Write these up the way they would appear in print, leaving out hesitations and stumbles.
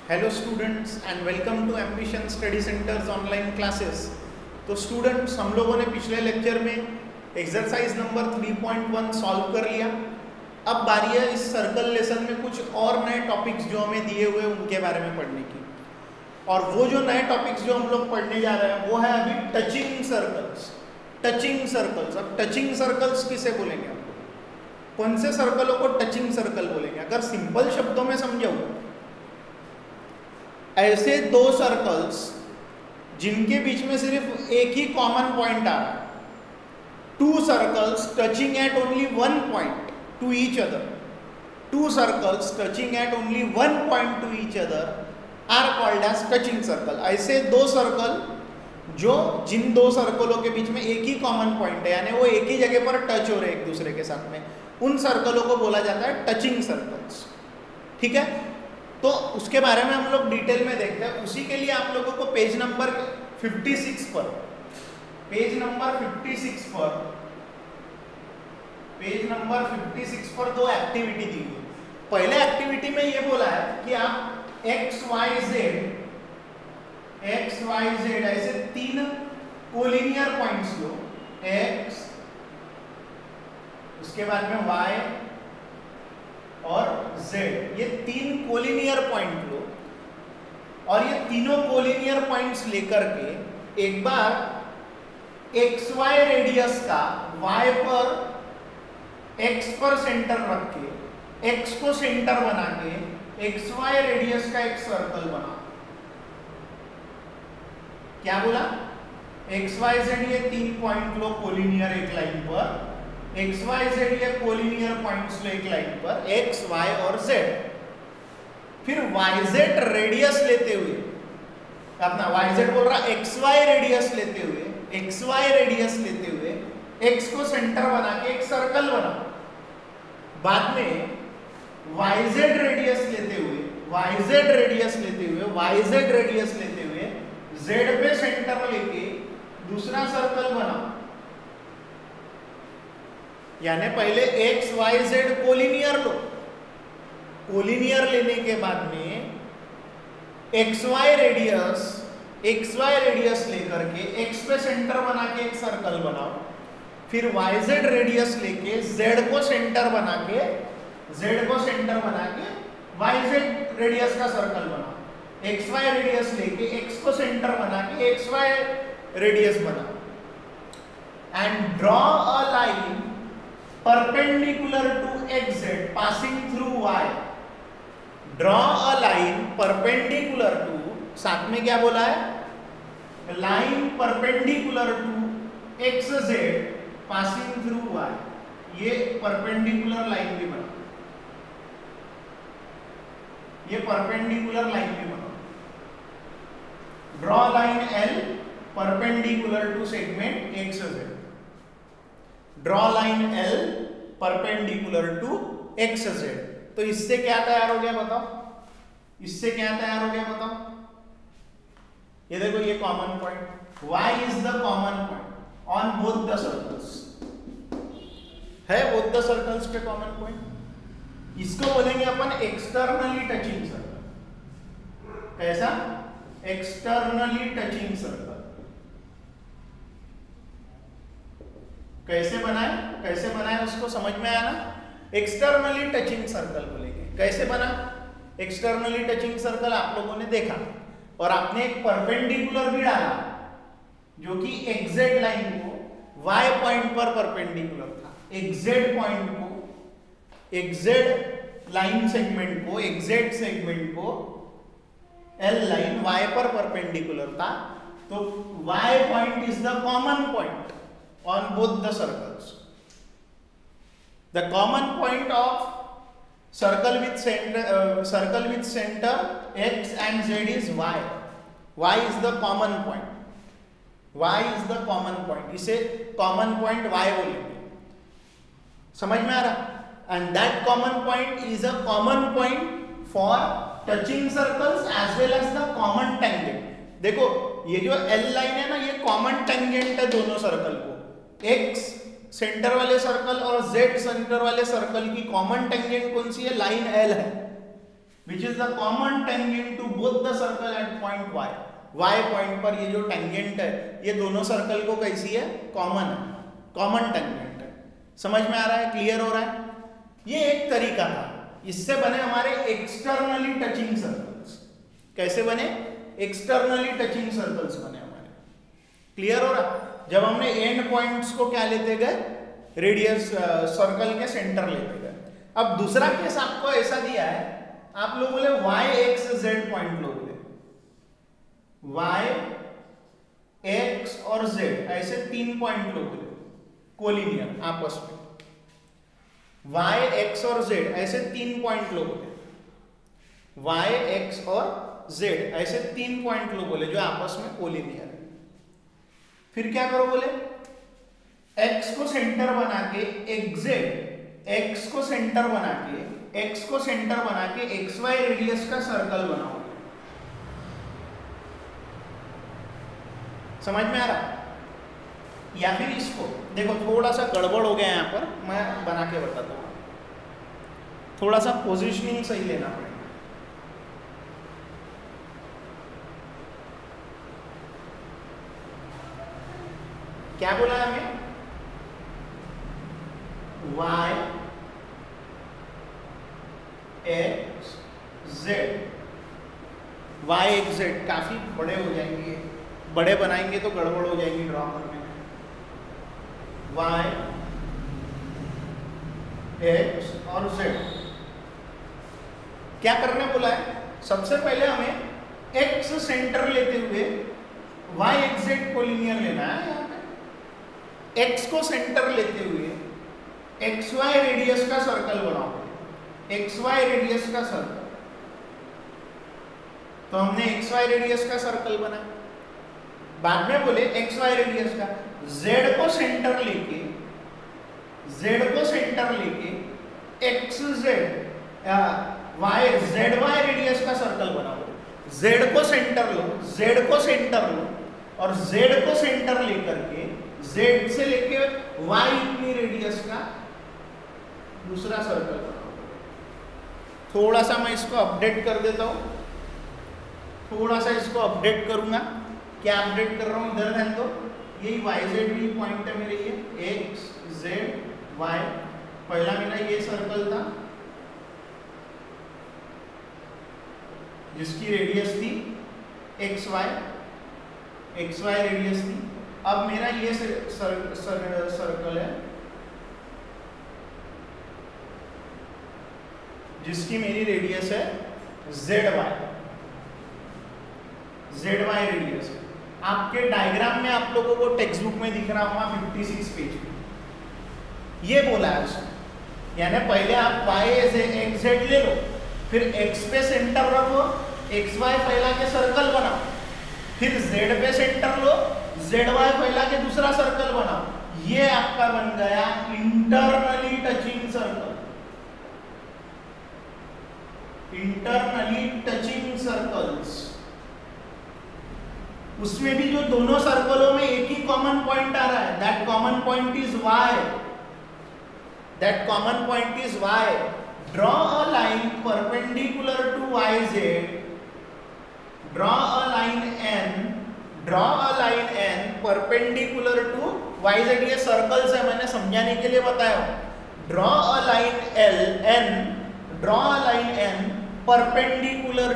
Hello students and welcome to ambition study centres online classes. तो students, हम लोगों ने पिछले लेक्चर में एक्सरसाइज नंबर 3.1 सॉल्व कर लिया। अब बारी है इस सर्कल लेसन में कुछ और नए टॉपिक्स जो हमें दिए हुए उनके बारे में पढ़ने की। और वो जो नए टॉपिक्स जो हम लोग पढ़ने जा रहे हैं वो है अभी टचिंग सर्कल्स। टचिंग सर्कल्स, अब टचिंग सर्कल्स किसे बोलेंगे? आप लोग कौन से सर्कलों को टचिंग सर्कल बोलेंगे? अगर सिंपल शब्दों में समझाऊं, ऐसे दो सर्कल्स जिनके बीच में सिर्फ एक ही कॉमन पॉइंट आ रहा है, two circles touching at only one point to each other, two circles touching at only one point to each other are called as touching circle. ऐसे दो सर्कल जिन दो सर्कलों के बीच में एक ही कॉमन पॉइंट है, यानी वो एक ही जगह पर टच हो रहे एक दूसरे के साथ में, उन सर्कलों को बोला जाता है टचिंग सर्कल्स। ठीक है, तो उसके बारे में हम लोग डिटेल में देखते हैं। उसी के लिए आप लोगों को पेज नंबर 56 पर, पेज नंबर 56 पर दो एक्टिविटी दी हुई। पहले एक्टिविटी में ये बोला है कि आप एक्स वाई जेड ऐसे तीन कोलिनियर पॉइंट्स लो, एक्स, उसके बाद में वाई और z, ये तीन कोलिनियर पॉइंट लो और ये तीनों कोलिनियर पॉइंट्स लेकर के एक बार xy रेडियस का y पर x पर सेंटर रख के, x को सेंटर बना के xy रेडियस का एक सर्कल बनाओ। क्या बोला? xyz ये तीन पॉइंट लो कोलिनियर एक लाइन पर, XYZ ये कोलिनियर पॉइंट्स लो एक लाइन पर, X, Y और Z। फिर YZ रेडियस लेते हुए, अपना YZ बोल रहा XY रेडियस लेते हुए X को सेंटर बना के एक सर्कल बना। बाद में YZ रेडियस लेते हुए Z पे सेंटर लेके दूसरा सर्कल बना। यानी पहले एक्स वाई जेड कोलिनियर लो, कोलिनियर लेने के बाद में एक्स वाई रेडियस लेकर के एक्स पे सेंटर बना के एक सर्कल बनाओ। फिर वाई जेड रेडियस लेके जेड को सेंटर बना के वाई जेड रेडियस का सर्कल बनाओ। एक्स वाई रेडियस लेके एक्स को सेंटर बना के एक्स वाई रेडियस बनाओ। And draw a line perpendicular to xz passing through y। draw a line perpendicular to, साथ में क्या बोला है? line perpendicular to xz passing through y। ये perpendicular लाइन भी बना, draw line L perpendicular to segment xz। Draw line L perpendicular to XZ। तो इससे क्या तैयार हो गया बताओ? ये देखो, ये common point Y is the common point on both the circles है, बोथ द सर्कल्स पे कॉमन पॉइंट। इसको बोलेंगे अपन एक्सटर्नली टचिंग सर्कल। कैसा? Externally touching circle. कैसे बनाए उसको समझ में आया ना? एक्सटर्नली टचिंग सर्कल बोलेंगे। कैसे बना एक्सटर्नली टचिंग सर्कल? आप लोगों ने देखा और आपने एक परपेंडिकुलर भी डाला जो कि एग्जैक्ट लाइन को y पॉइंट पर परपेंडिकुलर था। एग्जैक्ट पॉइंट को, एग्जैक्ट लाइन सेगमेंट को L लाइन y पर परपेंडिकुलर था। तो y point is the common point on both the circles. The common point of circle with center x and z is y. Y is the common point. इसे common point y बोलेंगे। समझ में आ रहा? And that common point is a common point for touching circles as well as the common tangent। देखो, ये जो L line है ना, ये common tangent है दोनों सर्कल को। X सेंटर वाले सर्कल और Z सेंटर वाले सर्कल की कॉमन टेंजेंट कौन सी है? लाइन L है। Which is the common tangent to both the circle at point y। y point पर ये जो टेंजेंट है ये दोनों सर्कल को कैसी है, कॉमन है, कॉमन टेंजेंट है। समझ में आ रहा है, क्लियर हो रहा है? ये एक तरीका था, इससे बने हमारे एक्सटर्नली टचिंग सर्कल्स। कैसे बने? एक्सटर्नली टचिंग सर्कल्स बने हमारे। क्लियर हो रहा? जब हमने एंड पॉइंट्स को क्या लेते गए, रेडियस सर्कल के सेंटर लेते गए। अब दूसरा केस आपको ऐसा दिया है, आप लोग बोले y x z पॉइंट लो, बोले y x और z ऐसे 3 पॉइंट लो, बोले कोलिनियर आपस में। y x और z ऐसे 3 पॉइंट लो, बोले y x और z ऐसे 3 पॉइंट लो, बोले जो आपस में कोलिनियर है। फिर क्या करो, बोले x को सेंटर बना के x को सेंटर बना के xy रेडियस का सर्कल बनाओ। समझ में आ रहा? या फिर इसको देखो, थोड़ा सा गड़बड़ हो गया यहां पर, मैं बना के बताता हूं। थोड़ा सा पोजीशनिंग सही लेना पड़ेगा। क्या बोला हमें? y x z, y x z काफी बड़े हो जाएंगे, बड़े बनाएंगे तो गड़बड़ हो जाएगी ड्रॉ करने में। y x और z क्या करने बोला है? सबसे पहले हमें x सेंटर लेते हुए y x z कोलिनियर लेना है। यहाँ पे x को सेंटर लेते हुए xy रेडियस का सर्कल बनाओ, xy रेडियस का सर्कल। तो हमने xy रेडियस का सर्कल बनाया। बाद में बोले xy रेडियस का, z को सेंटर लेके xz zy रेडियस का सर्कल बनाओ। z को सेंटर लो और z को सेंटर लेकर के z से लेके y इतनी रेडियस का दूसरा सर्कल बनाओ। थोड़ा सा मैं इसको अपडेट कर देता हूं, थोड़ा सा इसको अपडेट करूंगा। क्या अपडेट कर रहा हूं, इधर ध्यान दो। यही yz भी पॉइंट है मेरे, ये x z y। पहला मेरा ये सर्कल था जिसकी रेडियस थी xy रेडियस थी। अब मेरा ये सर्कल है जिसकी मेरी रेडियस है zy रेडियस है। आपके डायग्राम में आप लोगों को टेक्स्ट बुक में दिख रहा होगा 56 पेज पे, ये बोला है उसने। यानी पहले आप y x z ले लो, फिर x पे सेंटर रखो, xy फैला के सर्कल बनाओ, फिर z पे सेंटर लो, zy फैला के दूसरा सर्कल बनाओ। ये आपका बन गया internally touching circle. Internally touching circles, उसमें भी जो दोनों सर्कलों में एक ही कॉमन पॉइंट आ रहा है, that common point is y। Draw a line perpendicular to yz, draw a line n perpendicular to yz। ये सर्कल्स है, मैंने समझाने के लिए बताया। Draw a line n perpendicular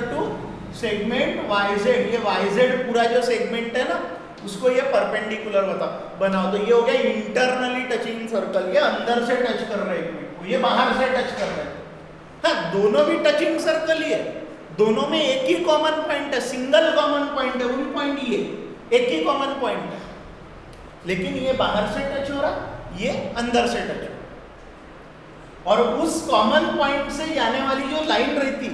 to segment yz। ये yz पूरा जो सेगमेंट है ना, उसको ये परपेंडिकुलर बनाओ। तो ये हो गया इंटरनली टचिंग सर्कल। ये अंदर से टच कर रहे हैं, ये बाहर से टच कर रहे हैं। हाँ, दोनों भी टचिंग सर्कल ही है, दोनों में एक ही कॉमन पॉइंट है, सिंगल कॉमन पॉइंट है, वो भी पॉइंट ये एक ही कॉमन पॉइंट है। लेकिन ये बाहर से टच हो रहा, ये अंदर से टच हो रहा। और उस कॉमन पॉइंट से जाने वाली जो लाइन रहती,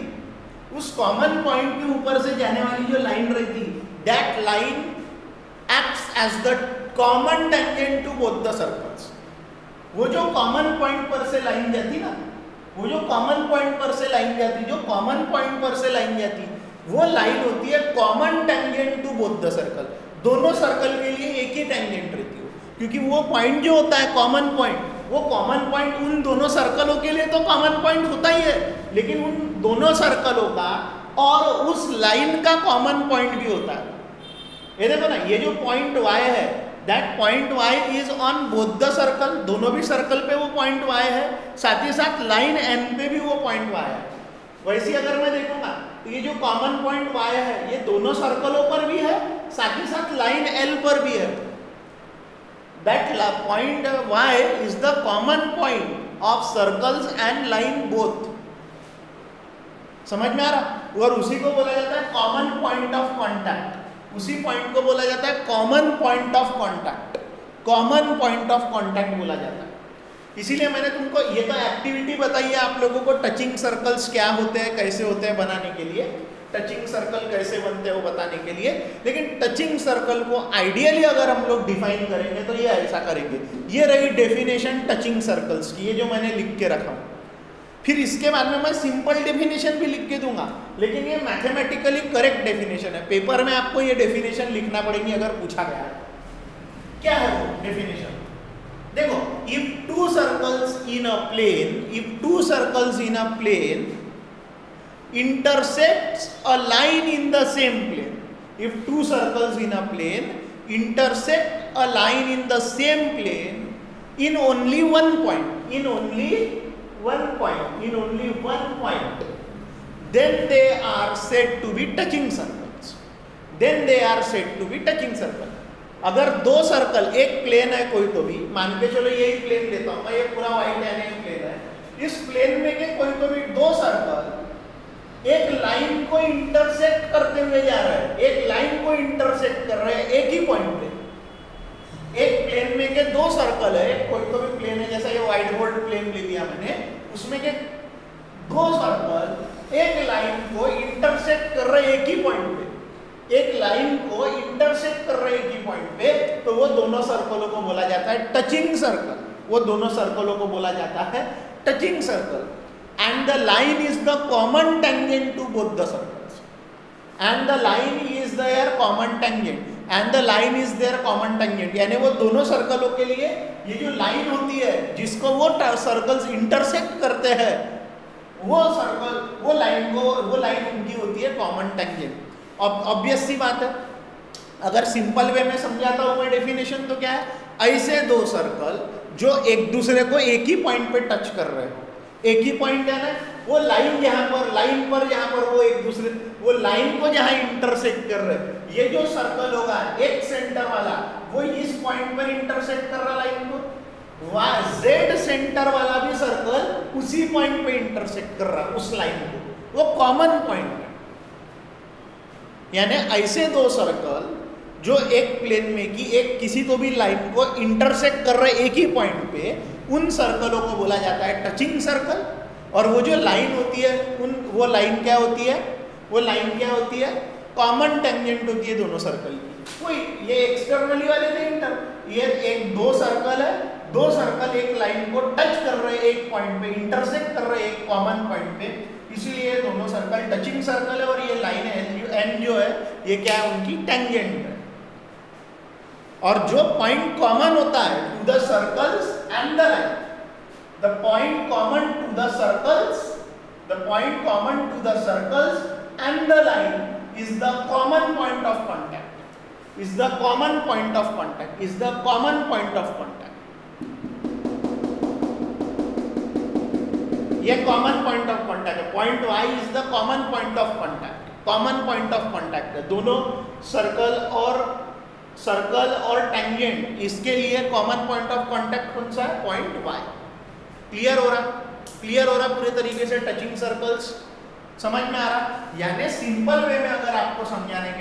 उस कॉमन पॉइंट के ऊपर से जाने वाली जो लाइन रहती, that line acts as the common tangent to both the circles। वो जो कॉमन पॉइंट पर से लाइन जाती ना, जो कॉमन पॉइंट पर से लाइन जाती, वो लाइन होती है common tangent to both the circle. दोनों सर्कल के लिए एक ही टेंजेंट रहती है, क्योंकि वो पॉइंट जो होता है कॉमन पॉइंट, वो कॉमन पॉइंट उन दोनों सर्कलों के लिए तो कॉमन पॉइंट होता ही है, लेकिन उन दोनों सर्कलों का और उस लाइन का कॉमन पॉइंट भी होता है। ये देखो ना, ये जो पॉइंट y है, that point y is on both the circle, दोनों भी सर्कल पे वो पॉइंट y है, साथ ही साथ लाइन n पे भी वो पॉइंट y है। वैसे अगर मैं देखूंगा तो ये जो कॉमन पॉइंट y है ये दोनों सर्कलों पर भी है, साथ ही साथ लाइन l पर भी है। That point y is the common point of circles and line both. समझ में आ रहा? और उसी को बोला जाता है कॉमन पॉइंट ऑफ कॉन्टैक्ट। उसी पॉइंट को बोला जाता है common point of contact. Common point of contact बोला जाता है। इसीलिए मैंने तुमको ये तो एक्टिविटी बताई है आप लोगों को, टचिंग सर्कल्स क्या होते हैं, कैसे होते हैं बनाने के लिए, टचिंग सर्कल कैसे बनते हैं वो बताने के लिए। लेकिन टचिंग सर्कल को आइडियली अगर हम लोग डिफाइन करेंगे तो ये ऐसा करेंगे। ये रही डेफिनेशन टचिंग सर्कल्स की, ये जो मैंने लिख के रखा हूँ। फिर इसके बाद में मैं सिंपल डेफिनेशन भी लिख के दूंगा, लेकिन ये मैथमेटिकली करेक्ट डेफिनेशन है। पेपर में आपको ये डेफिनेशन लिखना पड़ेगी अगर पूछा गया है। क्या है वो डेफिनेशन? देखो, if two circles in a plane intersects a line in the same plane. If two circles in a plane intersect a line in the same plane in only one point, then they are said to be touching circles. अगर दो circle, एक plane है कोई तो भी, मान के चलो यही प्लेन लेता हूं मैं, ये पूरा व्हाइट है, एक प्लेन है। इस प्लेन में के कोई तो भी दो सर्कल एक लाइन को इंटरसेक्ट करते हुए जा रहे हैं, एक लाइन को इंटरसेक्ट कर रहे हैं एक ही पॉइंट पे। एक प्लेन में के दो सर्कल है, कोई तो भी प्लेन है, जैसा ये व्हाइट बोर्ड प्लेन ले लिया मैंने, उसमें के दो सर्कल एक लाइन को इंटरसेक्ट कर रहे एक ही पॉइंट पे, एक लाइन को इंटरसेक्ट कर रहे एक ही पॉइंट पे, तो वो दोनों सर्कलों को बोला जाता है टचिंग सर्कल। वो दोनों सर्कलों को बोला जाता है touching circle. And the line is the common tangent to both the circles. And the line is their common tangent. And the line is their common tangent. यानी वो दोनों सर्कलों के लिए ये जो लाइन होती है जिसको वो सर्कल्स इंटरसेक्ट करते हैं, वो सर्कल, वो लाइन उनकी होती है कॉमन टेंजेंट। अब ऑब्वियस सी बात है, अगर सिंपल वे में समझाता हूँ मैं डेफिनेशन तो क्या है, ऐसे दो सर्कल जो एक दूसरे को एक ही पॉइंट पे टच कर रहे हो, एक ही पॉइंट है ना, वो लाइन यहाँ पर जहाँ पर वो एक दूसरे, वो लाइन को जहाँ इंटरसेक्ट कर रहे हैं, ये जो सर्कल होगा एक सेंटर वाला वो इस पॉइंट पर इंटरसेक्ट कर रहा लाइन को, जेड सेंटर वाला भी सर्कल उसी पॉइंट पे इंटरसेक्ट कर रहा उस लाइन को, वो कॉमन पॉइंट है। यानी ऐसे दो सर्कल जो एक प्लेन में की एक किसी तो भी लाइन को इंटरसेक्ट कर रहे एक ही पॉइंट पे, उन सर्कलों को बोला जाता है टचिंग सर्कल। और वो जो लाइन होती है वो लाइन क्या होती है? कॉमन टेंजेंट होती है दोनों सर्कल की। कोई ये एक्सटर्नली वाले थे, ये एक दो सर्कल है, दो सर्कल एक लाइन को टच कर रहे एक पॉइंट पे, इंटरसेक्ट कर रहे एक कॉमन पॉइंट पे, इसीलिए दोनों सर्कल टचिंग सर्कल है। और ये लाइन एन जो है ये क्या है? उनकी टेंजेंट है। और जो पॉइंट कॉमन होता है to the circles and the line, the point common to the circles and the line is the common point of contact. ये कॉमन पॉइंट ऑफ कॉन्टैक्ट है। Point y is the common point of contact है। दोनों circle और tangent, इसके लिए common point of contact कौन सा है? Point y। क्लियर हो रहा पूरे तरीके से? टचिंग सर्कल्स समझ में आ रहा? यानी सिंपल वे में अगर आपको समझाने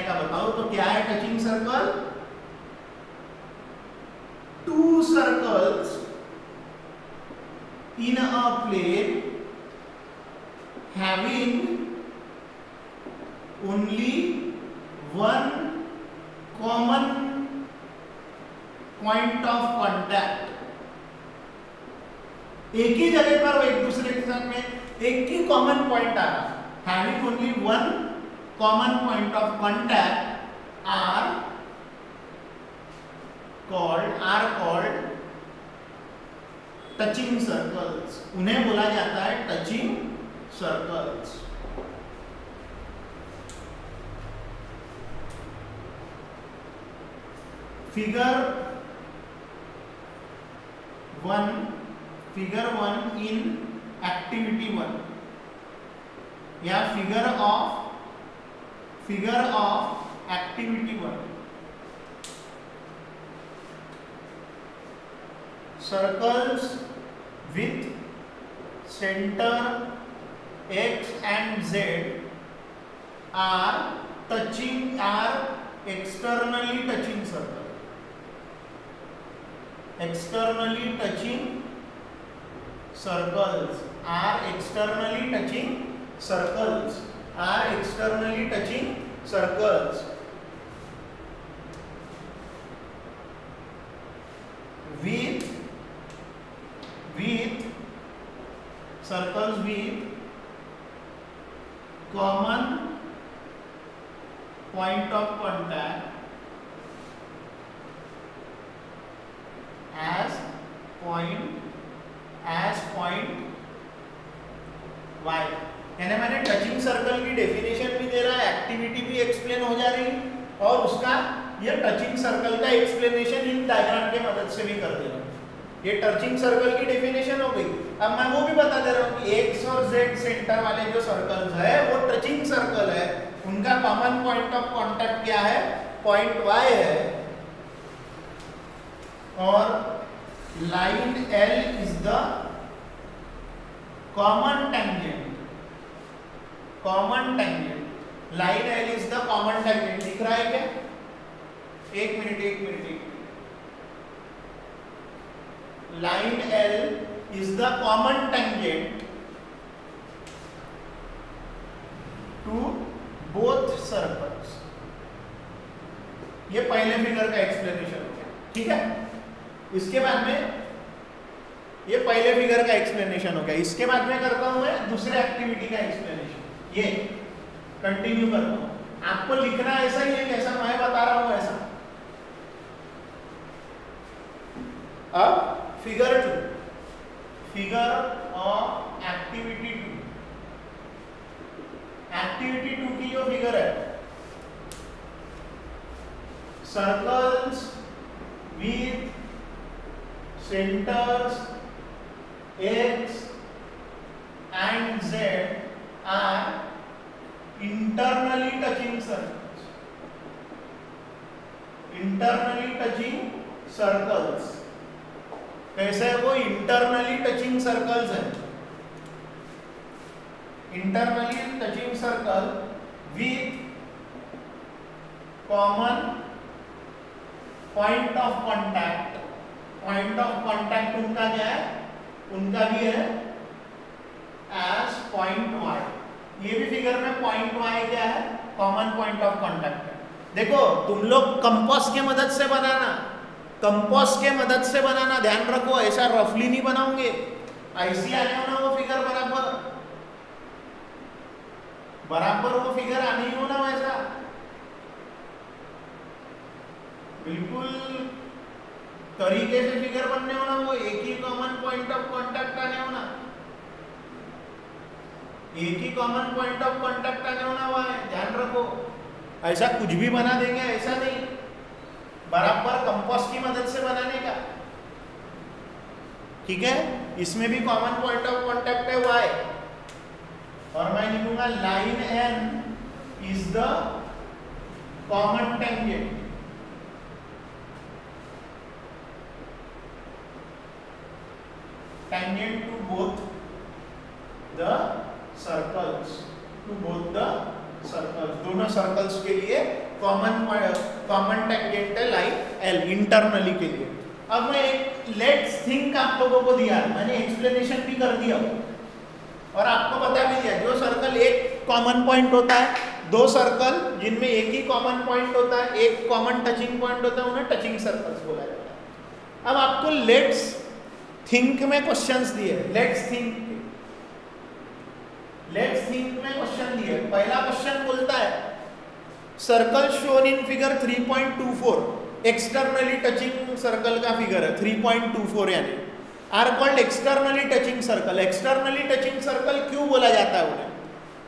का बताओ तो क्या है touching circle? Two circles in a plane having only one common point of contact. एक ही जगह पर वो एक दूसरे के साथ में एक ही कॉमन पॉइंट आ रहा, having only one common point of contact are called touching circles, उन्हें बोला जाता है touching circles. Figure 1 in activity 1 या figure of activity 1, circles with centre x and z are externally touching circle. Externally touching circles are externally touching circles are externally touching circles with circles with common point of contact as point y। यानी मैंने touching circle की definition भी दे रहा है, activity भी explain हो जा रही और उसका ये टचिंग सर्कल का एक्सप्लेनेशन इन डायग्राम के मदद से भी कर दे रहा हूँ। ये टचिंग सर्कल की डेफिनेशन हो गई। अब मैं वो भी बता दे रहा हूँ कि x और z सेंटर वाले जो सर्कल्स है वो टचिंग सर्कल है, उनका कॉमन पॉइंट ऑफ कांटेक्ट क्या है, पॉइंट y है, और line L is the common tangent. Line L is the common tangent. दिख रहा है क्या? एक minute line L is the common tangent to both circles। ये पहले फिगर का एक्सप्लेनेशन हो गया, ठीक है। इसके बाद में ये पहले फिगर का एक्सप्लेनेशन हो गया, इसके बाद में करता हूं मैं दूसरे एक्टिविटी का एक्सप्लेनेशन। ये कंटिन्यू करता हूं, आपको लिखना ऐसा ही है जैसा मैं बता रहा हूं ऐसा। अब फिगर 2 ऑफ एक्टिविटी 2 की जो फिगर है, circles with centres x and z are internally touching circles। कैसे वो इंटरनली टचिंग सर्कल्स है, internally touching circle with common point of contact. उनका क्या है, उनका भी है एज पॉइंट y। ये भी फिगर में पॉइंट y क्या है, कॉमन पॉइंट ऑफ कांटेक्ट है। देखो तुम लोग कंपास के मदद से बनाना, ध्यान रखो, ऐसा रफली नहीं बनाओगे, ऐसी आने होना वो फिगर बराबर वो फिगर आने ही होना वैसा, बिल्कुल तरीके से फिगर बनने होना, वो एक ही कॉमन पॉइंट ऑफ कांटेक्ट आने होना, हुआ है, ध्यान रखो। ऐसा कुछ भी बना देंगे ऐसा नहीं, बराबर कंपास की मदद से बनाने का, ठीक है। इसमें भी कॉमन पॉइंट ऑफ कांटेक्ट है y, और मैं लिखूंगा line N is the common tangent. Tangent to both the circles, दोनों सर्कल्स के लिए कॉमन टेंजेंट है लाइन L इंटरनली के लिए। अब मैं एक लेट्स थिंक आप लोगों को दिया, मैंने एक्सप्लेनेशन भी कर दिया और आपको बता भी दिया, जो सर्कल एक कॉमन पॉइंट होता है, दो सर्कल जिनमें एक ही कॉमन पॉइंट होता है, एक कॉमन टचिंग पॉइंट होता है, उन्हें टचिंग सर्कल्स बोला जाता है। अब आपको लेट्स थिंक में क्वेश्चंस दिए, लेट्स थिंक में क्वेश्चन दिए। पहला क्वेश्चन बोलता है circle shown in figure 3.24, externally touching circle का फिगर है 3.24, यानी are called externally touching circle. Externally touching circle क्यों बोला जाता है उन्हें,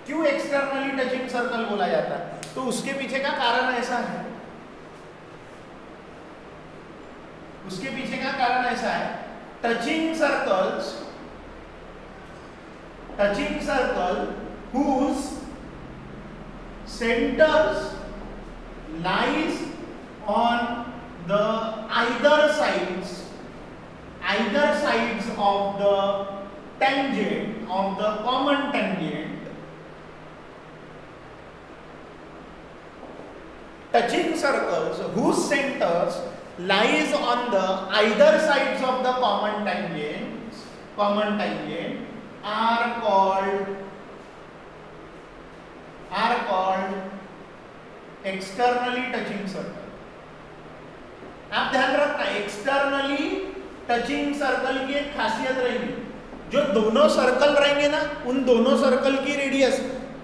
क्यों एक्सटर्नली टचिंग सर्कल बोला जाता है? तो उसके पीछे का कारण ऐसा है, उसके पीछे का कारण ऐसा है, touching circle whose centers lies on the either sides of the tangent, of the common tangent. Touching circles whose centers lies on the either sides of the common tangent are called externally touching circle. आप ध्यान रखना, externally touching circle की एक खासियत रहेगी, जो दोनों circle रहेंगे ना, उन दोनों सर्कल की रेडियस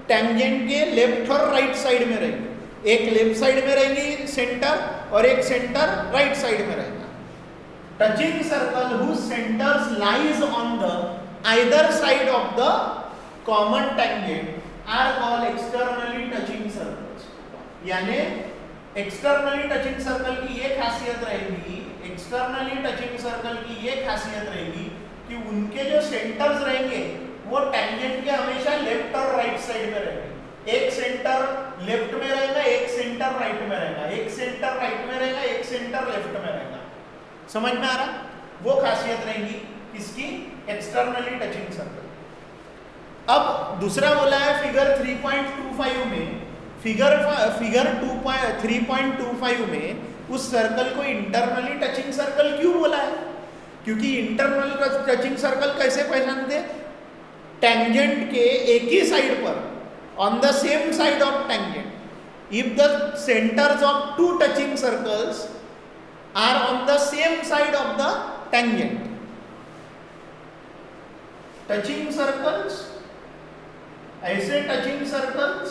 टेंजेंट के लेफ्ट और राइट साइड में रहेगी। एक लेफ्ट साइड में रहेगी सेंटर और एक सेंटर राइट साइड में रहेगा। Touching circle whose centres lies on the either side of the common tangent are called externally touching circles. यानी एक्सटर्नली टचिंग सर्कल की ये खासियत रहेगी, एक्सटर्नली टचिंग सर्कल की ये खासियत रहेगी कि उनके जो सेंटर्स रहेंगे वो टेंजेंट के हमेशा लेफ्ट और राइट साइड में रहेंगे। एक सेंटर लेफ्ट में रहेगा, एक सेंटर राइट में रहेगा, एक सेंटर राइट में रहेगा, एक सेंटर लेफ्ट में रहेगा। समझ में आ रहा? वो खासियत रहेगी किसकी, एक्सटर्नली टचिंग सर्कल। अब दूसरा बोला है फिगर 3.25 में, फिगर 3.25 में उस सर्कल को इंटरनली टचिंग सर्कल क्यों बोला है? क्योंकि इंटरनल टचिंग सर्कल कैसे पहचानते? टेंजेंट के एक ही साइड पर, on the same side of tangent, if the centres of two touching circles are on the same side of the tangent. Touching circles, ऐसे touching circles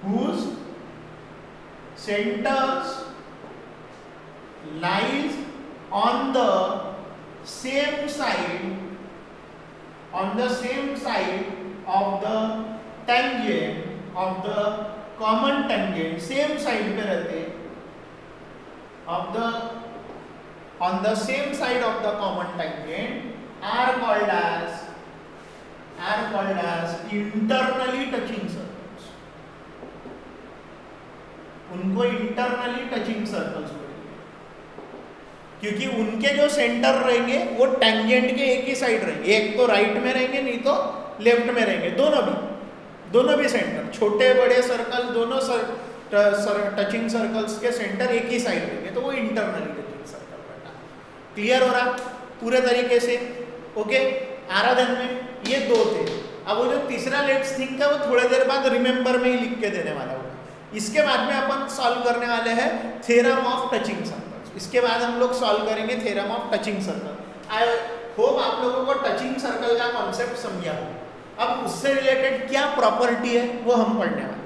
whose centers lies on the same side of the tangent of the common tangent, same side पे रहते on the same side of the common tangent are called as internally touching circles। उनको internally touching circles बोलेंगे क्योंकि उनके जो centre रहेंगे वो tangent के एक ही साइड रहेंगे, एक तो राइट में रहेंगे नहीं तो लेफ्ट में रहेंगे, दोनों भी सेंटर, छोटे बड़े सर्कल दोनों टचिंग सर्कल्स के सेंटर एक ही साइड रहेंगे, तो वो इंटरनली टचिंग सर्कल बनता। क्लियर हो रहा पूरे तरीके से? ओके, आराधन में ये दो थे। अब वो जो तीसरा लेट्स थिंक है वो थोड़ी देर बाद रिमेंबर में ही लिख के देने वाला होगा। इसके बाद में अपन सॉल्व करने वाले हैं थ्योरम ऑफ टचिंग सर्कल्स। इसके बाद हम लोग सॉल्व करेंगे theorem of touching circle. I hope आप लोगों को टचिंग सर्कल का कॉन्सेप्ट समझा हो। अब उससे रिलेटेड क्या प्रॉपर्टी है वो हम पढ़ने वाले हैं।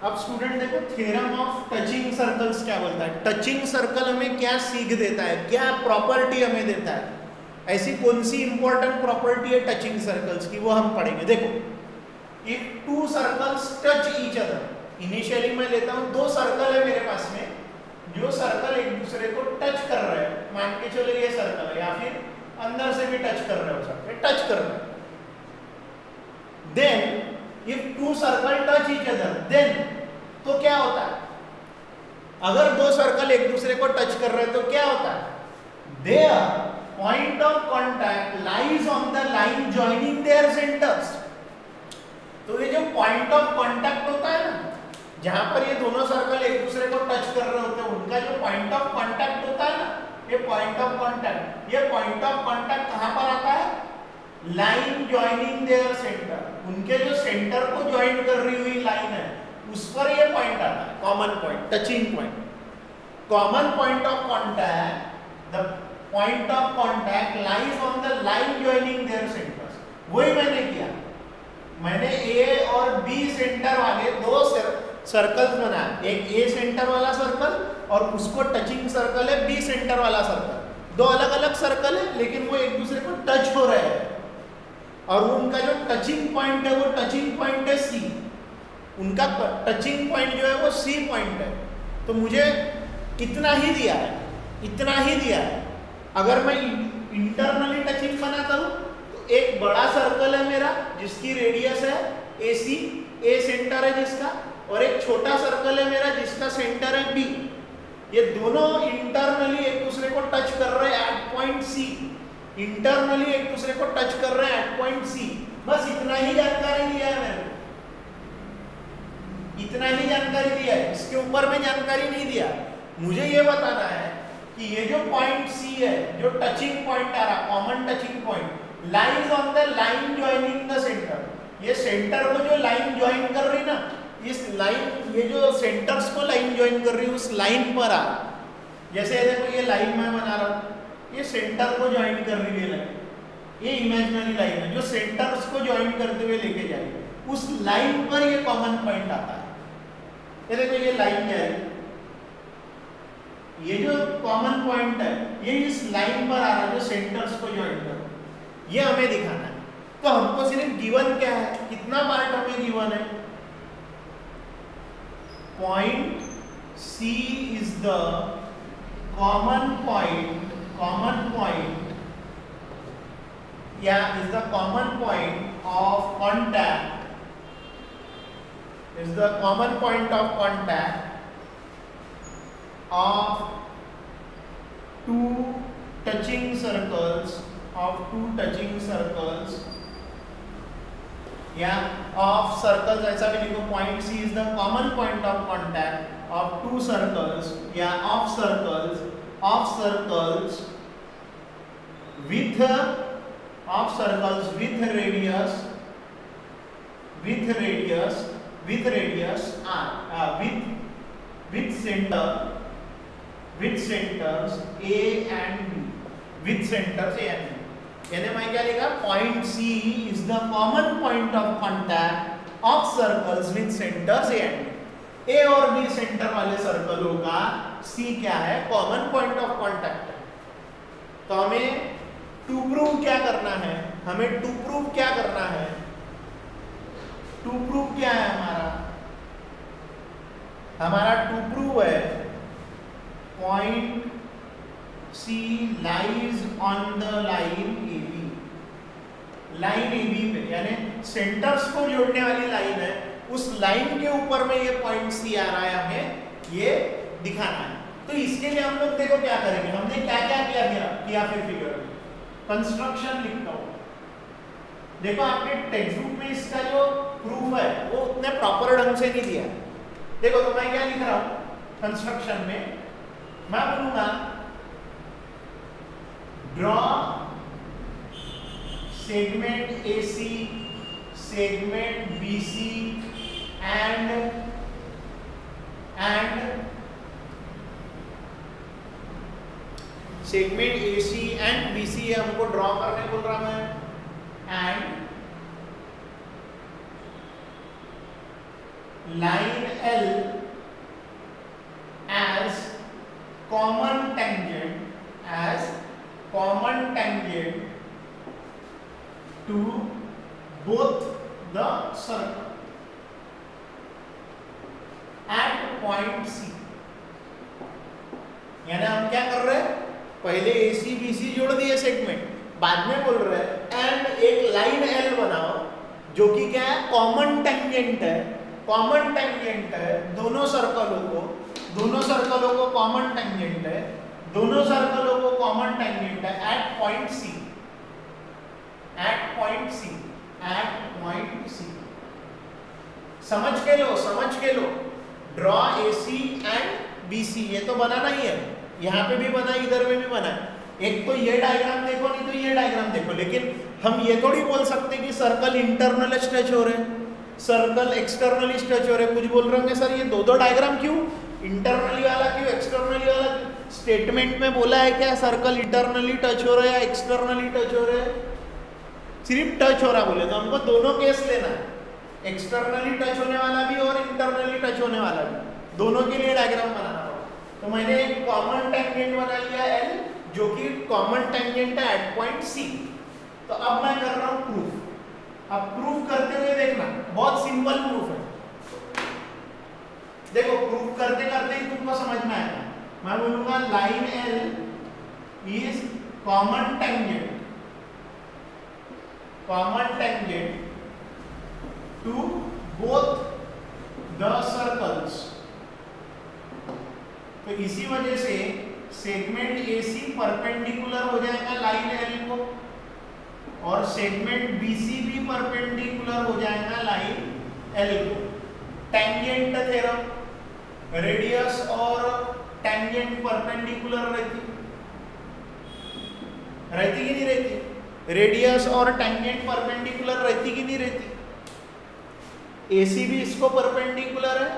अब स्टूडेंट देखो थ्योरम ऑफ टचिंग सर्कल्स क्या बोलता है। टचिंग सर्कल हमें क्या सीख देता है, क्या प्रॉपर्टी हमें देता है, ऐसी कौन सी इंपॉर्टेंट प्रॉपर्टी है टचिंग सर्कल्स की, वो हम पढ़ेंगे। देखो, if two circles touch each other, initially मैं लेता हूं दो सर्कल है मेरे पास में, जो सर्कल एक दूसरे को टच कर रहे हैं, मान के चलो ये सर्कल है, या फिर अंदर से भी टच कर रहे हो सकते, टच कर रहे हैं। Then if two circle touch each other, then तो क्या होता है? अगर दो सर्कल एक दूसरे को टच कर रहे हैं तो क्या होता है? There point of contact lies on the line joining their centers। तो ये जो point of contact होता है ना, जहां पर ये दोनों सर्कल एक दूसरे को टच कर रहे होते हैं, उनका जो point of contact होता है ना, ये point of contact कहां पर आता है? line joining their center, उनके जो सेंटर को ज्वाइन कर रही हुई लाइन है उस पर ये पॉइंट आता है, common point, touching point. Common point of contact, the point of contact lies on the line joining their centers। वही मैंने किया, मैंने A और B सेंटर वाले दो सर्कल्स बनाया, एक ए सेंटर वाला सर्कल और उसको टचिंग सर्कल है बी सेंटर वाला सर्कल। दो अलग अलग सर्कल है लेकिन वो एक दूसरे को टच हो रहे हैं और वो उनका जो टचिंग पॉइंट है वो टचिंग पॉइंट है सी। उनका टचिंग पॉइंट जो है वो सी पॉइंट है। तो मुझे इतना ही दिया है, इतना ही दिया है। अगर मैं इंटरनली टचिंग बनाता हूँ तो एक बड़ा सर्कल है मेरा जिसकी रेडियस है AC, ए सेंटर है जिसका, और एक छोटा सर्कल है मेरा जिसका सेंटर है B। ये दोनों इंटरनली एक दूसरे को टच कर रहे हैं एट पॉइंट C। इंटरनली एक दूसरे को टच कर रहे हैं एट पॉइंट C। बस इतना ही जानकारी दिया है मैंने, इतना ही जानकारी दिया है, इसके ऊपर में जानकारी नहीं दिया। मुझे ये बताना है कि ये जो पॉइंट C है, जो टचिंग पॉइंट आ रहा, common touching point lies on the line joining the centre. ये सेंटर को जो लाइन ज्वाइन कर रही ना, इस लाइन, ये जो सेंटर्स को लाइन ज्वाइन कर रही है उस लाइन पर आ रहा। जैसे देखो ये लाइन मैं बना रहा हूँ, ये सेंटर को ज्वाइन कर रही है लाइन, ये इमेजिनरी लाइन है जो सेंटर्स को ज्वाइन करते हुए लेके जाएगी, उस लाइन पर ये कॉमन पॉइंट आता है। ये देखो ये लाइन क्या है, ये जो कॉमन पॉइंट है ये इस लाइन पर आ रहा है जो सेंटर्स को ज्वाइन कर, ये हमें दिखाना है। तो हमको सिर्फ गिवन क्या है, कितना पार्ट हमें गिवन है, point C is the common point, yeah, is the common point of contact, is the common point of contact of two touching circles, of circles, ऐसा भी लिखो, point C is the common point of contact of two circles, of circles with radius r, with centers A and B, with centers A and B। यानी मैं क्या लिखा, point C is the common point of contact of circles with centers A and B। A और B centre वाले सर्कलों का C क्या है, common point of contact है। तो हमें टू प्रूव क्या करना है, टू प्रूव क्या है हमारा टू प्रूव है point C lies on the line AB, line AB पे, यानी सेंटर्स को जोड़ने वाली लाइन है, उस लाइन के ऊपर में ये पॉइंट C आ रहा है, हमें ये दिखाना है। तो इसके लिए हम लोग देखो क्या करेंगे, हमने क्या क्या किया फिर फिगर में कंस्ट्रक्शन लिखता हूँ। देखो आपके टेक्स्ट बुक में इसका जो प्रूफ है वो उतने प्रॉपर ढंग से नहीं दिया। देखो तो मैं क्या लिख रहा हूँ कंस्ट्रक्शन में, मैं बोलूंगा draw segment AC, segment BC and segment AC and BC है, हमको ड्रॉ करने बोल रहा मैं, and line L as common tangent to both the circle at point C। यानी हम क्या कर रहे हैं, पहले AC BC जोड़ दिए सेगमेंट, बाद में बोल रहे हैं एंड एक लाइन L बनाओ जो कि क्या है, कॉमन टेंजेंट है, दोनों सर्कलों को कॉमन टेंजेंट है, एट पॉइंट C। समझ के लो ड्रॉ AC एंड BC, ये तो बनाना ही है, यहाँ पे भी बना, इधर में भी बना। एक तो ये डायग्राम देखो, नहीं तो ये डायग्राम देखो, लेकिन हम ये थोड़ी बोल सकते कि सर्कल इंटरनल स्ट्रेच हो रहे, सर्कल एक्सटर्नली स्ट्रेच हो रहे। कुछ बोल रहे होंगे सर ये दो डायग्राम क्यों, इंटरनली वाला क्यों, एक्सटर्नली वाला क्यों? स्टेटमेंट में बोला है क्या सर्कल इंटरनली टच हो रहा है या एक्सटर्नली टच हो रहा है? सिर्फ टच हो रहा बोले तो हमको दोनों केस लेना है, एक्सटर्नली टच होने वाला भी और इंटरनली टच होने वाला भी, दोनों के लिए डायग्राम बनाना होगा। तो मैंने एक कॉमन टेंजेंट बना लिया L, जो कि कॉमन टेंजेंट है एट पॉइंट C। तो अब मैं कर रहा हूं प्रूफ। अब प्रूफ करते हुए देखना, बहुत सिंपल प्रूफ है। देखो प्रूफ करते करते ही तुमको समझ में आएगा। मैं बोलूंगा line L is common tangent to both the circles. तो इसी वजह से सेगमेंट AC परपेंडिकुलर हो जाएगा लाइन L को, और सेगमेंट BC भी परपेंडिकुलर हो जाएगा लाइन L को। टेंजेंट थ्योरम, रेडियस और टेंजेंट परपेंडिकुलर रहती कि नहीं रहती? रेडियस और टेंजेंट परपेंडिकुलर रहती कि नहीं रहती? AC भी इसको परपेंडिकुलर है,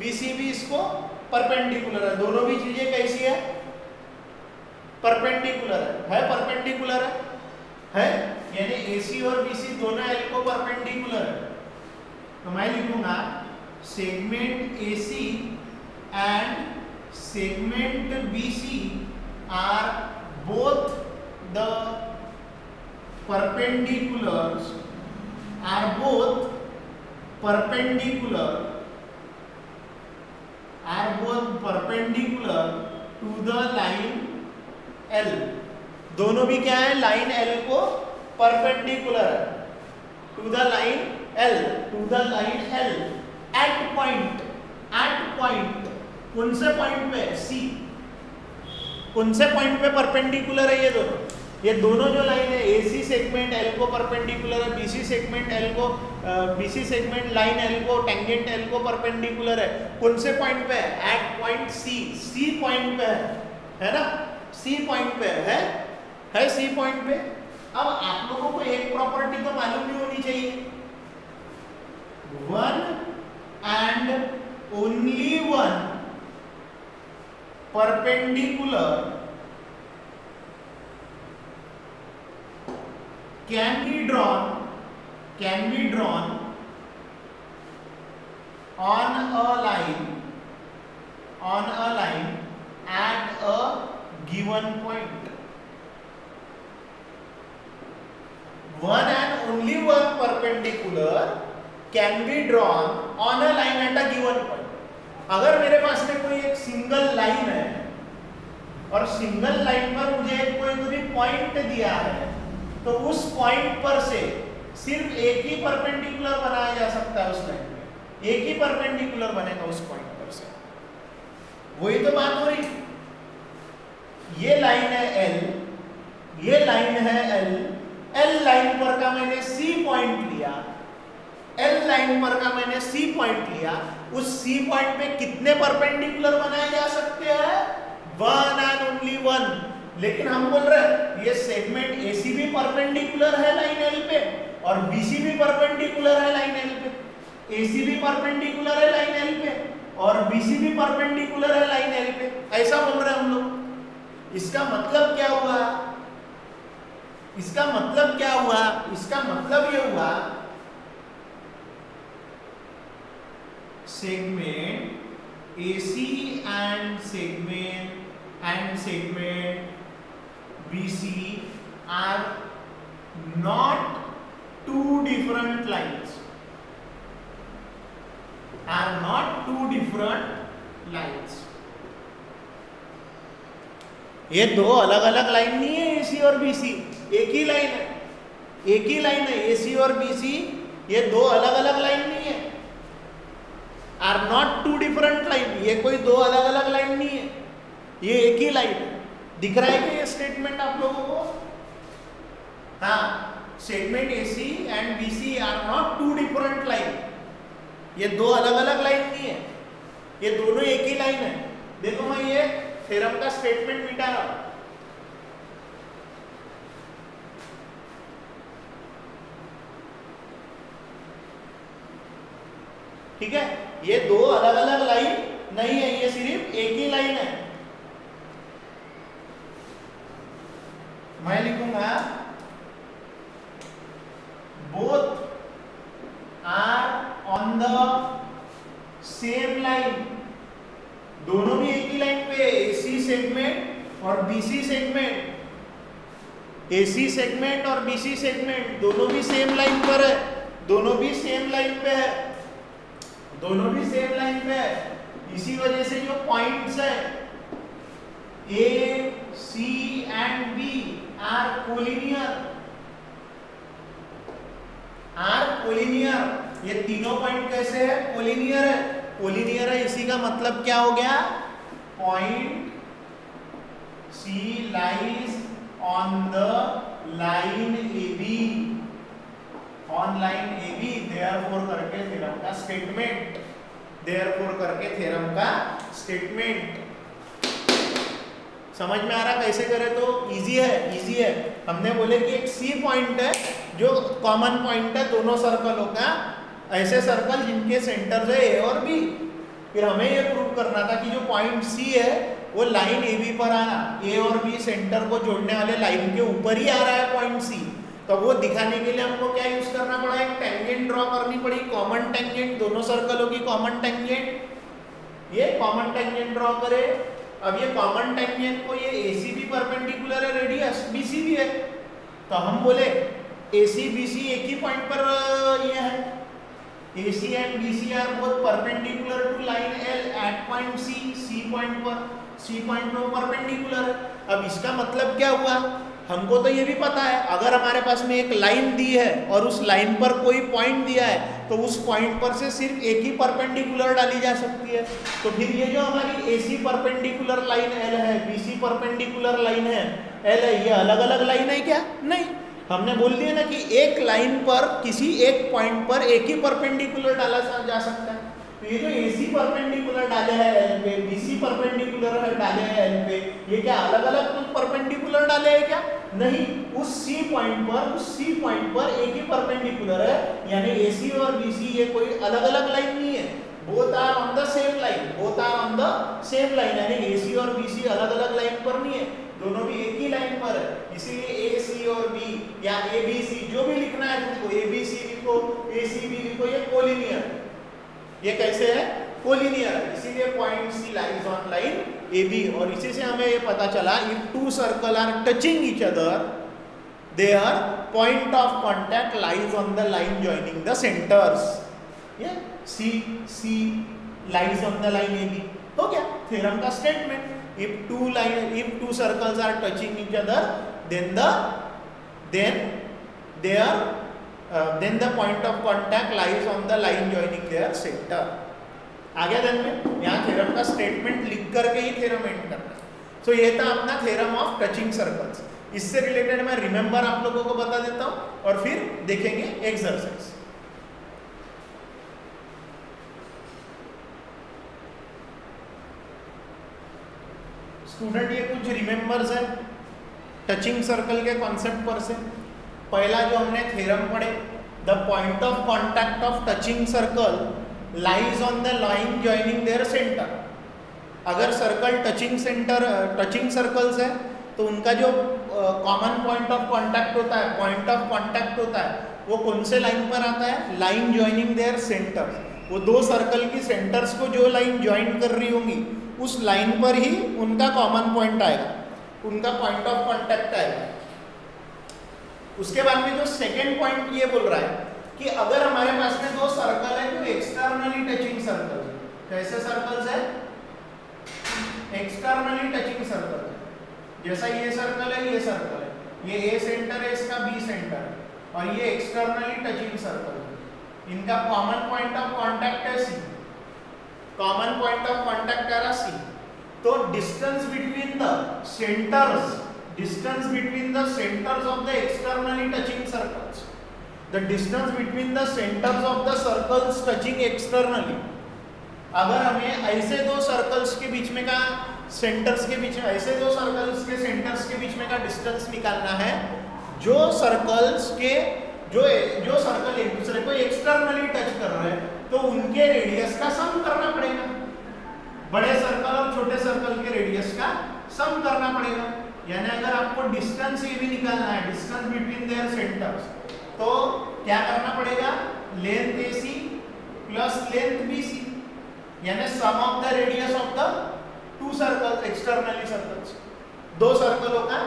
BC भी इसको परपेंडिकुलर है। दोनों भी चीजें कैसी है? परपेंडिकुलर है परपेंडिकुलर है, यानी AC और BC दोनों L को परपेंडिकुलर है। तो मैं लिखूंगा segment AC and segment BC are both the perpendiculars are both perpendicular to the line L। दोनों भी क्या है? लाइन L को परपेंडिकुलर है to the line L at point. कौन से पॉइंट पे? C। कौन से पॉइंट पे परपेंडिकुलर है ये दोनों जो लाइन है? AC सेगमेंट L को परपेंडिकुलर है, BC सेगमेंट लाइन L को, टेंजेंट L को परपेंडिकुलर है। कौन से पॉइंट पे है? एट पॉइंट C पॉइंट पे है ना? C पॉइंट पे है C पॉइंट पे। अब आप लोगों को एक प्रॉपर्टी तो मालूम ही होनी चाहिए, one and only one perpendicular can be drawn on a line at a given point। One and only one perpendicular can be drawn on a line at a given point। अगर मेरे पास में कोई एक single line है और single line पर मुझे कोई भी पॉइंट दिया है, तो उस पॉइंट पर से सिर्फ एक ही परपेंडिकुलर बनाया जा सकता है। उस लाइन पे एक ही परपेंडिकुलर बनेगा उस पॉइंट पर से। वही तो बात हो रही। ये लाइन है L, ये लाइन है L लाइन पर का मैंने C पॉइंट लिया, उस C पॉइंट पे कितने परपेंडिकुलर बनाए जा सकते हैं? One and only one. लेकिन हम बोल रहे हैं ये सेगमेंट AC भी परपेंडिकुलर है लाइन L पे और BC भी परपेंडिकुलर है लाइन L पे। AC भी परपेंडिकुलर है लाइन L पे और BC भी परपेंडिकुलर है लाइन L पे। ऐसा बोल रहे हैं हम लोग। इसका मतलब क्या हुआ? इसका मतलब ये हुआ segment AC and segment BC are not two different lines, ये दो अलग अलग लाइन नहीं है AC और BC, एक ही लाइन है AC और BC, ये दो अलग अलग लाइन नहीं है। Are not two different line, ये कोई दो अलग अलग लाइन नहीं है, ये एक ही लाइन है। दिख रहा है कि ये स्टेटमेंट आप लोगों को? हाँ, segment AC and BC are not two different line, ये दो अलग अलग लाइन नहीं है, ये दोनों एक ही लाइन है। देखो मैं ये थ्योरम का स्टेटमेंट मिटा रहा हूं। ठीक है, ये दो अलग अलग लाइन नहीं है, ये सिर्फ एक ही लाइन है। मैं लिखूंगा बोथ आर और बीसी सेगमेंट, एसी सेगमेंट और बीसी सेगमेंट दोनों भी सेम लाइन पर है, दोनों भी सेम लाइन पे है, दोनों भी सेम लाइन पे है। इसी वजह से जो पॉइंट्स है ए, सी एंड बी आर कोलिनियर, ये तीनों पॉइंट कैसे है? कोलिनियर है, कोलिनियर है। इसी का मतलब क्या हो गया? Point C lies on the line AB, on line AB, therefore करके थ्योरम का स्टेटमेंट, देयरफॉर करके थ्योरम का स्टेटमेंट। समझ में आ रहा कैसे करें? तो इजी है, इजी है। हमने बोले कि एक सी पॉइंट है जो कॉमन पॉइंट है दोनों सर्कलों का, ऐसे सर्कल जिनके सेंटर है ए और बी। फिर हमें ये प्रूव करना था कि जो पॉइंट सी है वो लाइन ए बी पर आना, ए और बी सेंटर को जोड़ने वाले लाइन के ऊपर ही आ रहा है पॉइंट सी। तो वो दिखाने के लिए हमको क्या यूज करना पड़ा? एक टेंजेंट ड्रॉ करनी पड़ी, कॉमन टेंजेंट, दोनों सर्कलों की कॉमन टेंजेंट। ये कॉमन टेंजेंट ड्रॉ करे। अब ये कॉमन टेंजेंट को, ये AC भी परपेंडिकुलर है, रेडियस BC भी है, तो हम बोले AC BC एक ही पॉइंट पर ये है, AC and BC are both perpendicular to line L at point C point पर, C पॉइंट में वो परपेंडिकुलर है। अब इसका मतलब क्या हुआ? हमको तो ये भी पता है, अगर हमारे पास में एक लाइन दी है और उस लाइन पर कोई पॉइंट दिया है तो उस पॉइंट पर से सिर्फ एक ही परपेंडिकुलर डाली जा सकती है। तो फिर ये जो हमारी AC परपेंडिकुलर लाइन L है, BC परपेंडिकुलर लाइन है L है, ये अलग अलग लाइन है क्या? नहीं, हमने बोल दिया ना कि एक लाइन पर किसी एक पॉइंट पर एक ही परपेंडिकुलर डाला जा सकता है। तो ये जो AC परपेंडिकुलर डाले हैं L पे, BC परपेंडिकुलर डाले हैं L पे, ये क्या अलग अलग कुछ परपेंडिकुलर डाले हैं क्या? नहीं, उस C पॉइंट पर एक ही परपेंडिकुलर है, यानी AC और BC ये कोई अलग अलग लाइन नहीं है, both are on the same line, both are on the same line, यानी AC और BC अलग अलग लाइन पर नहीं है, दोनों भी एक ही लाइन पर है। इसीलिए AC और B या ABC जो भी लिखना है तुमको, ABC लिखो, ACB लिखो, ये कोलिनियर, ये कैसे है? कोलिनियर। इसीलिए point C lies on line AB, और इसी से हमें ये पता चला if two circle are touching each other their point of contact lies on the line joining the centres. ये C lies on the line AB हो गया थ्योरम का statement. if two circles are touching each other then the point of contact lies on the line joining their center। आगे ध्यान में, यहाँ theorem का statement लिख करके ही थ्योरम एंड करना है। तो ये था अपना थ्योरम ऑफ टचिंग सर्कल्स। इससे रिलेटेड मैं रिमेंबर आप लोगों को बता देता हूँ और फिर देखेंगे एक्सरसाइज। स्टूडेंट ये कुछ रिमेंबर्स है टचिंग सर्कल के कॉन्सेप्ट पर से। पहला जो हमने थ्योरम पढ़े, the point of contact of touching circle lies on the line joining their centre. अगर सर्कल टचिंग सर्कल्स है तो उनका जो कॉमन पॉइंट ऑफ कांटेक्ट होता है, वो कौन से लाइन पर आता है? Line joining their centre. वो दो सर्कल की सेंटर्स को जो लाइन ज्वाइन कर रही होंगी उस लाइन पर ही उनका कॉमन पॉइंट आएगा, उनका पॉइंट ऑफ कांटेक्ट आएगा। उसके बाद में जो सेकेंड पॉइंट ये बोल रहा है कि अगर हमारे पास में दो सर्कल है जो एक्सटर्नली टचिंग सर्कल है, कैसे सर्कल्स है? एक्सटर्नली टचिंग सर्कल है। जैसा ये सर्कल है, ये सर्कल है, ये A सेंटर है, इसका B सेंटर है, और ये एक्सटर्नली टचिंग सर्कल है। इनका कॉमन पॉइंट ऑफ कांटेक्ट है C, common point of contact है C। तो distance between the centres of the externally touching circles, the distance between the centers of the circles touching externally। अगर हमें ऐसे दो circles के बीच में का सेंटर्स के बीच में, ऐसे दो सर्कल्स के सेंटर्स के बीच में का डिस्टेंस निकालना है, जो सर्कल्स के जो सर्कल एक दूसरे को एक्सटर्नली टच कर रहे हैं तो उनके रेडियस का सम करना पड़ेगा। बड़े सर्कल और छोटे सर्कल के रेडियस का सम करना पड़ेगा। यानी अगर आपको डिस्टेंस ये भी निकालना है, डिस्टेंस बिटवीन देयर सेंटर्स, तो क्या करना पड़ेगा? Length AC plus length BC, यानी sum of the radius of the two circles, externally circles. दो सर्कलों का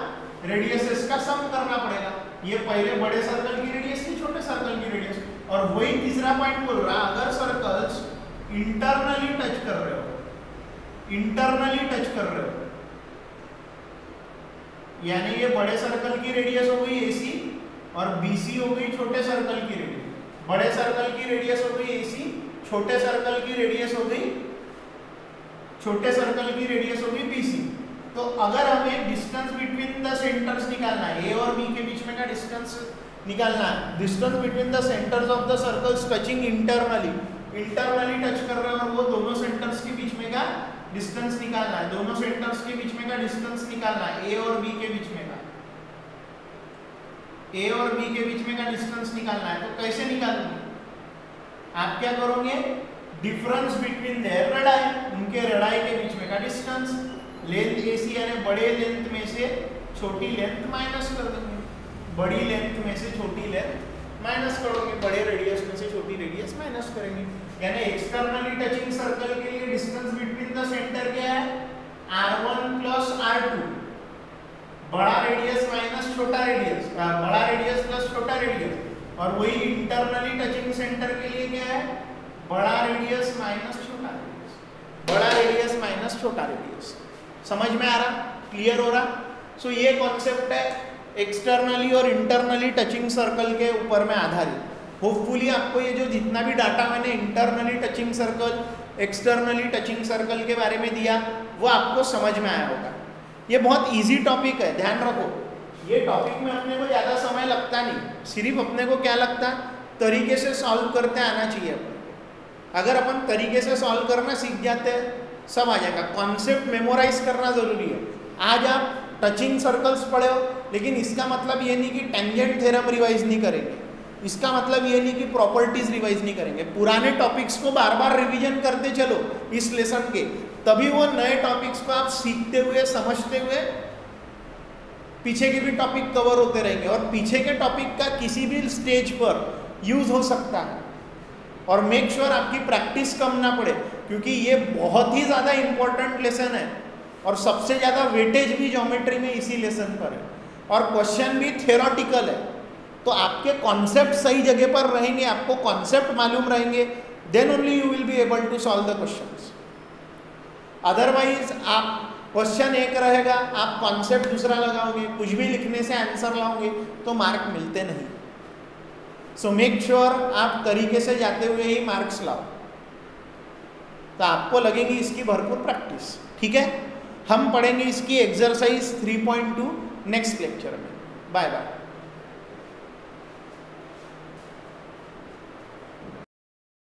रेडियस का सम करना पड़ेगा। ये पहले बड़े सर्कल की रेडियस थी, छोटे सर्कल की रेडियस, और वही तीसरा पॉइंट बोल रहा है, अगर सर्कल्स इंटरनली टच कर रहे हो, इंटरनली टच कर रहे हो, यानी ये बड़े सर्कल की रेडियस हो गई AC और BC हो गई छोटे सर्कल की रेडियस, बड़े सर्कल की रेडियस हो गई AC, छोटे सर्कल की रेडियस हो गई, छोटे सर्कल की रेडियस हो गई BC। तो अगर हमें डिस्टेंस बिटवीन द सेंटर्स निकालना है, A और B के बीच में का डिस्टेंस निकालना है, distance between the centres of the circles touching internally, internally touch कर रहे हैं और वो दोनों सेंटर्स के बीच में का डिस्टेंस निकालना है, दोनों सेंटर्स के बीच में का डिस्टेंस निकालना है, A और B के बीच में का, A और B के बीच में का डिस्टेंस निकालना है। तो कैसे निकालेंगे? आप क्या करोगे? डिफरेंस बिटवीन देयर रेडाई, उनके रेडाई के बीच में का डिस्टेंस, लेंथ AC यानी बड़े लेंथ में से छोटी लेंथ माइनस कर देंगे, बड़ी लेंथ में से छोटी लेंथ माइनस करोगे, बड़े रेडियस में से छोटी रेडियस माइनस करेंगे। यानी एक्सटर्नली टचिंग सर्कल के लिए डिस्टेंस बिटवीन द सेंटर क्या है? R1 प्लस R2, बड़ा रेडियस माइनस छोटा रेडियस, बड़ा रेडियस प्लस छोटा रेडियस, और वही इंटरनली टचिंग सेंटर के लिए क्या है? बड़ा रेडियस माइनस छोटा रेडियस, बड़ा रेडियस माइनस छोटा रेडियस। समझ में आ रहा? क्लियर हो रहा? सो ये कॉन्सेप्ट है एक्सटर्नली और इंटरनली टचिंग सर्कल के ऊपर में आधारित। होपफुली आपको ये जो जितना भी डाटा मैंने internally touching circle, externally touching circle के बारे में दिया वो आपको समझ में आया होगा। ये बहुत इजी टॉपिक है, ध्यान रखो। ये टॉपिक में अपने को ज़्यादा समय लगता नहीं, सिर्फ अपने को क्या लगता, तरीके से सॉल्व करते आना चाहिए अपने को। अगर अपन तरीके से सॉल्व करना सीख जाते हैं सब आ जाएगा। कॉन्सेप्ट मेमोराइज करना ज़रूरी है। आज आप टचिंग सर्कल्स पढ़े हो, लेकिन इसका मतलब ये नहीं कि टेंजेंट थ्योरम रिवाइज नहीं करेंगे, इसका मतलब ये नहीं कि प्रॉपर्टीज रिवाइज नहीं करेंगे। पुराने टॉपिक्स को बार बार रिवीजन करते चलो इस लेसन के, तभी वो नए टॉपिक्स को आप सीखते हुए समझते हुए पीछे के भी टॉपिक कवर होते रहेंगे, और पीछे के टॉपिक का किसी भी स्टेज पर यूज हो सकता है। और मेक श्योर आपकी प्रैक्टिस कम ना पड़े, क्योंकि ये बहुत ही ज़्यादा इंपॉर्टेंट लेसन है और सबसे ज़्यादा वेटेज भी ज्योमेट्री में इसी लेसन पर है, और क्वेश्चन भी थ्योरेटिकल है। तो आपके कॉन्सेप्ट सही जगह पर रहेंगे, आपको कॉन्सेप्ट मालूम रहेंगे, then only you will be able to solve the questions. Otherwise आप क्वेश्चन एक रहेगा, आप कॉन्सेप्ट दूसरा लगाओगे, कुछ भी लिखने से आंसर लाओगे तो मार्क मिलते नहीं। सो मेक श्योर आप तरीके से जाते हुए ही मार्क्स लाओ, तो आपको लगेगी इसकी भरपूर प्रैक्टिस। ठीक है, हम पढ़ेंगे इसकी एक्सरसाइज 3.2 नेक्स्ट लेक्चर में। Bye bye.